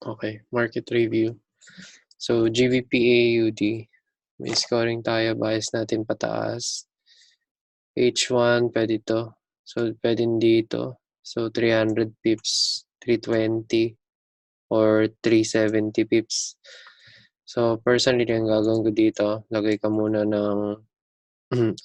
Okay, market review. So, GBP/AUD, may scoring tayo, bias natin pataas. H1, pwede to. So, pwede dito. So, 300 pips, 320, or 370 pips. So, personally, ang gagawin ko dito, lagay ka muna ng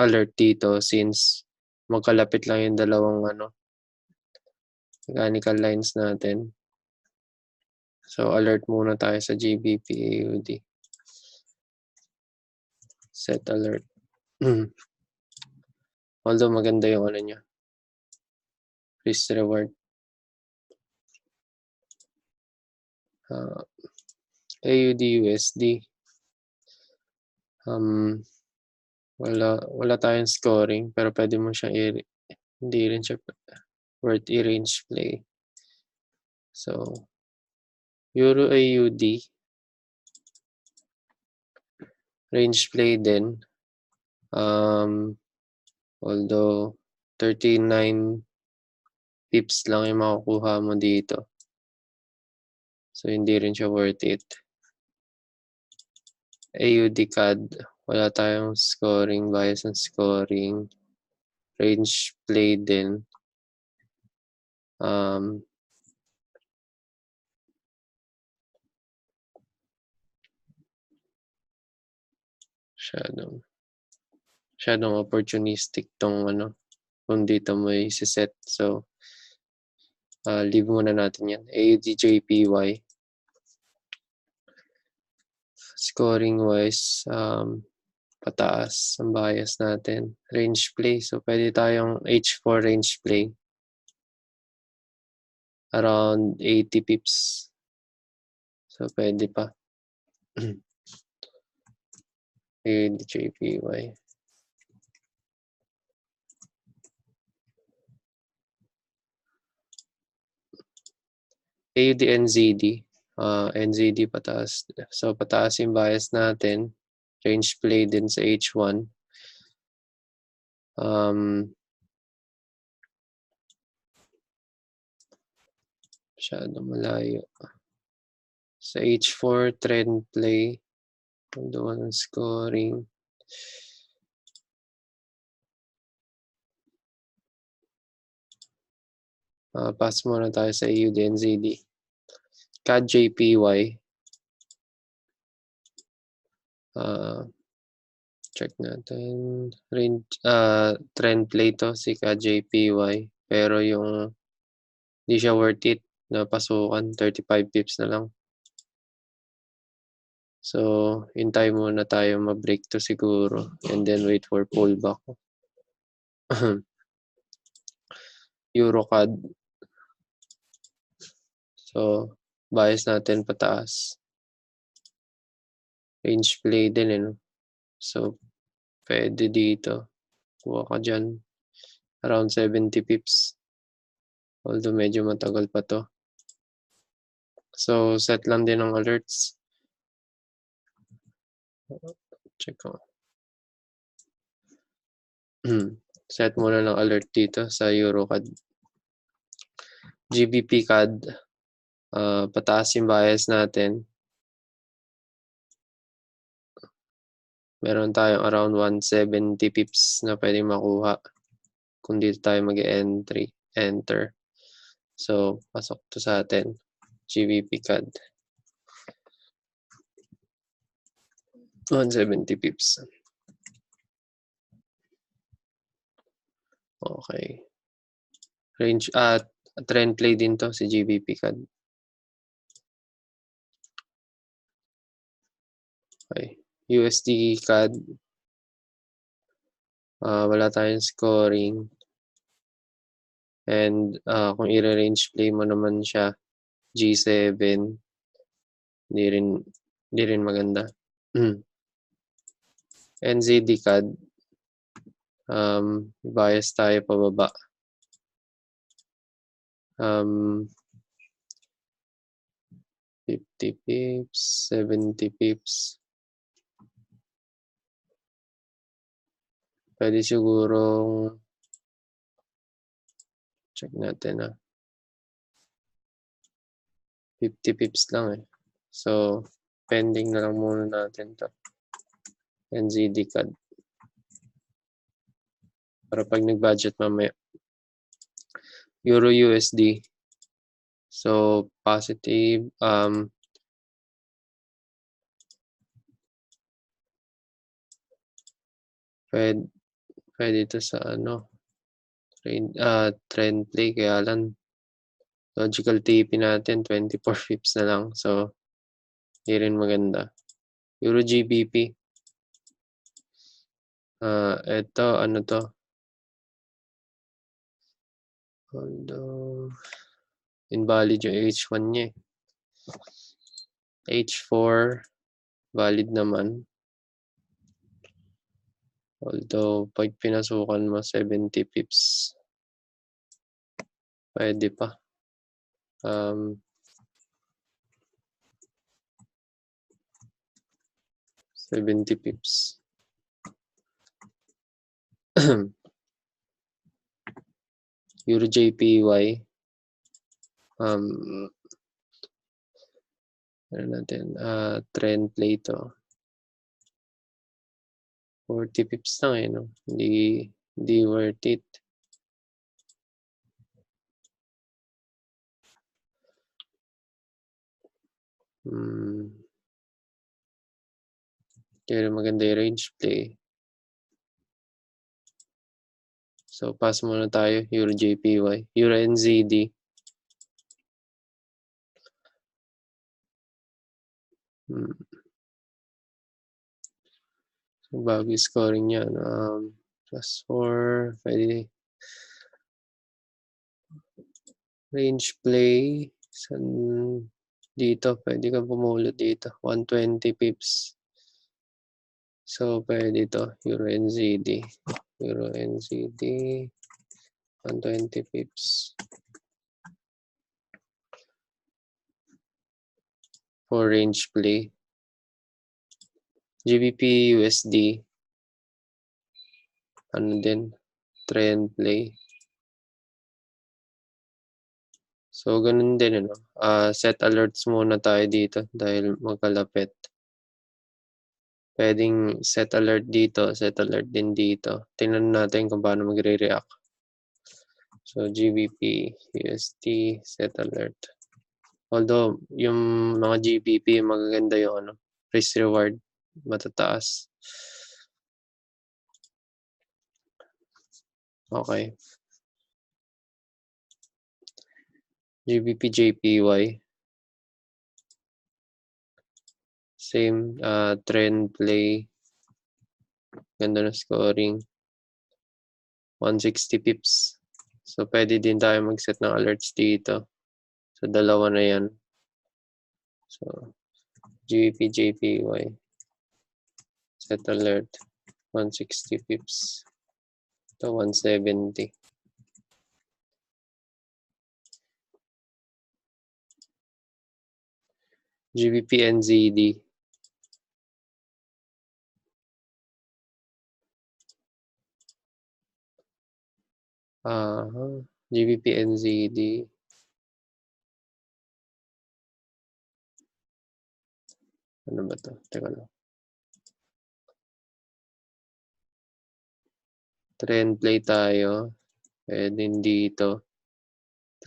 alert dito since magkalapit lang yung dalawang mechanical lines natin. So, alert muna tayo sa GBP/AUD. Set alert. Although maganda yung niya. Risk reward. AUD USD. Wala tayong scoring pero pwede mo siyang hindi rin siya worth i-range play. So, Euro AUD, range play din. Although 39 pips lang yung makukuha mo dito. So, hindi rin siya worth it. AUD CAD, wala tayong scoring, bias ng scoring. Range play din. Masyadong opportunistic tong kung dito mo i-set. So, leave muna natin yan. AUDJPY. Scoring wise, pataas ang bias natin. Range play. So, pwede tayong H4 range play. Around 80 pips. So, pwede pa. AUDJPY. AUDNZD. NZD pataas. So, pataas yung bias natin. Range play din sa H1. Masyado malayo. Sa H4, trend play. Doon ang scoring. Pass muna tayo sa AUDNZD. CAD-JPY. Check natin. Trend play to si CAD-JPY. Pero yung hindi siya worth it na pasukan. 35 pips na lang. So, hintay muna tayo ma-break to siguro. And then wait for pullback. EuroCAD. So, bias natin pataas. Range play din So, pwede dito. Kuha ka dyan. Around 70 pips. Although medyo matagal pa to. So, set lang din ng alerts. Check ko. Set muna ng alert dito sa EuroCAD. GBP CAD. Pataas yung bias natin. Meron tayong around 170 pips na pwede makuha kung dito tayo mag-enter. So, pasok to sa atin. GBP CAD. 170 pips. Okay. Range trend play din to si GBP CAD. Okay. USD CAD. Wala tayong scoring. And kung i-range play mo naman siya, G7, hindi rin maganda. NZD CAD, bias tayo pababa. 50 pips, 70 pips. Pwede sigurong check natin 50 pips lang eh. So, pending na lang muna natin to. NZD CAD. Para pag nag-budget mamaya. Euro USD. So, positive. Pwede ito sa ano. Trend play. Kaya lang, logical TP natin, 24 pips na lang. So, hindi rin maganda. Euro GBP. Ito, ano to? Although, invalid yung H1 niya eh. H4, valid naman. Although, pag pinasukan mo 70 pips, pwede pa. 70 pips. Euro JPY. Ano natin? Trend play to. 40 pips lang eh, no? Hindi worth it. Kaya maganda yung range play. So, pass muna tayo. Euro JPY. Euro NZD. So, bago yung scoring yan. +4. Pwede. Range play. Dito, pwede ka pumulot dito. 120 pips. So, pwede ito. Euro NZD. Euro NZD. 120 pips. For range play. GBP USD. Ano din? Trend play. So, ganun din, ano? Set alerts muna tayo dito dahil magkalapit. Pwedeng set alert dito, set alert din dito. Tingnan natin kung paano magre-react. So, GBP, USD, set alert. Although, yung mga GBP, magaganda yung ano, risk reward, matataas. Okay. GBP, JPY. Same, trend play. Ganda na scoring. 160 pips. So, pwede din tayo mag-set ng alerts dito. So, dalawa na yan. So, GBP, JPY. Set alert. 160 pips. Ito, 170. GBP, NZD. GBP, NZD. Ano ba to? Teka lang. Trend play tayo. And then dito,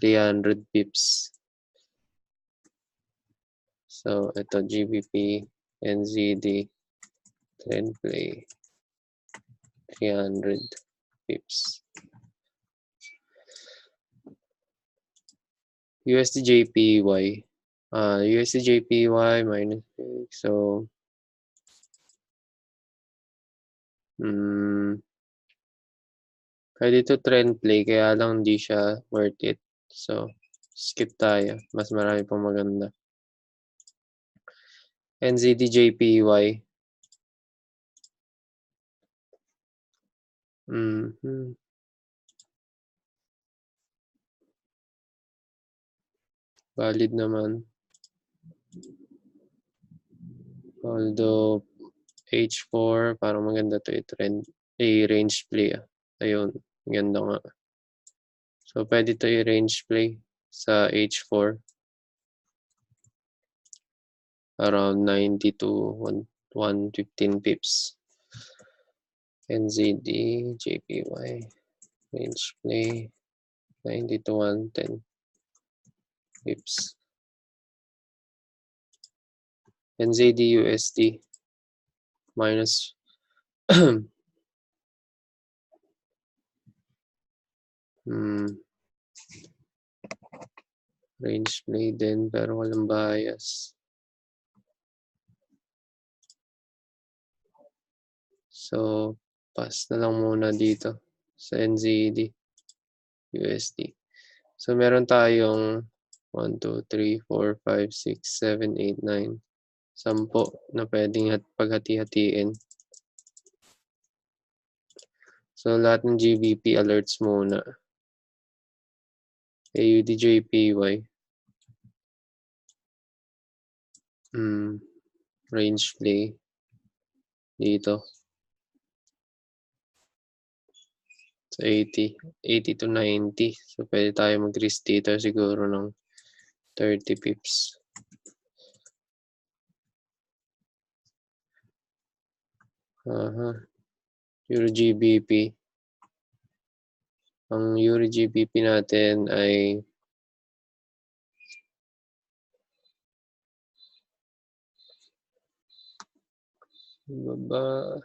300 pips. So, ito, GBP, NZD, trend play, 300 pips. USD, JPY. USD, JPY, minus 6. So, pwede ito trend play, kaya lang hindi siya worth it. So, skip tayo. Mas marami pang maganda. NZD, JPY. Valid naman. Although, H4, parang maganda to i-trend. I-range play. Ayun, ganda nga. So, pwede to i-range play sa H4. around 90 to 115 pips. NZD, JPY, range play, 90 to 110 pips. NZD, USD, minus range play din pero walang bias. So, pass na lang muna dito sa NZD, USD. So, meron tayong 1, 2, 3, 4, 5, 6, 7, 8, 9, 10 na pwedeng paghati-hatiin. So, lahat ng GBP alerts muna. AUD, JPY. Range play. Dito. So, 80 to 90. So, pwede tayo mag-risk dito siguro ng 30 pips. Euro GBP. Ang Euro GBP natin ay baba,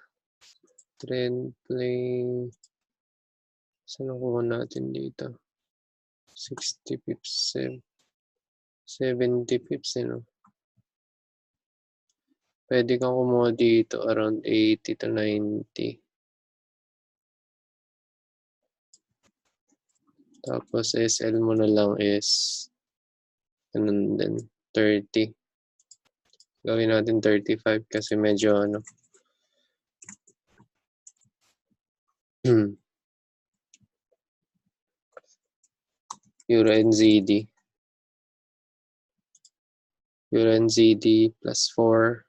trend play. Saan nakuha natin dito? 60 pips, 70 pips, Pwede kang kumuha dito around 80 to 90. Tapos SL mo na lang is ganun din, 30. Gawin natin 35 kasi medyo Euro NZD. Euro NZD plus 4.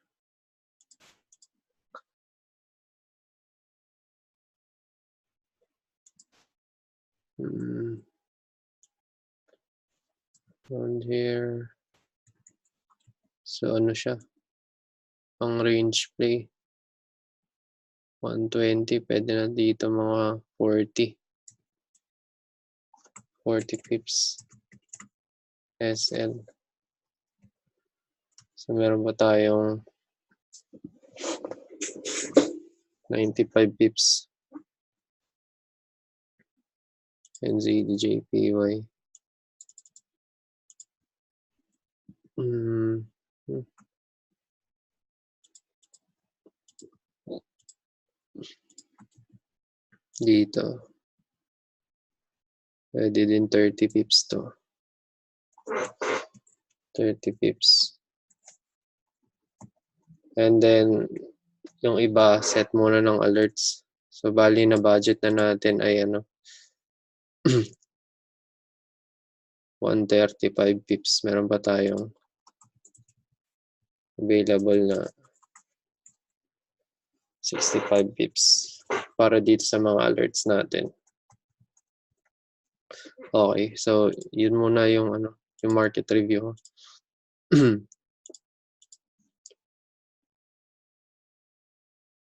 Around here. So, siya? Ang range play. 120. Pwede na dito mga 40. 40 pips. SL. So, meron pa tayong 95 pips. NZD, JPY. Dito. Pwede din 30 pips to. 30 pips. And then, yung iba, set muna ng alerts. So, bali na budget na natin ay 135 pips. Meron pa tayong available na 65 pips para dito sa mga alerts natin. Okay, so yun muna yung yung market review.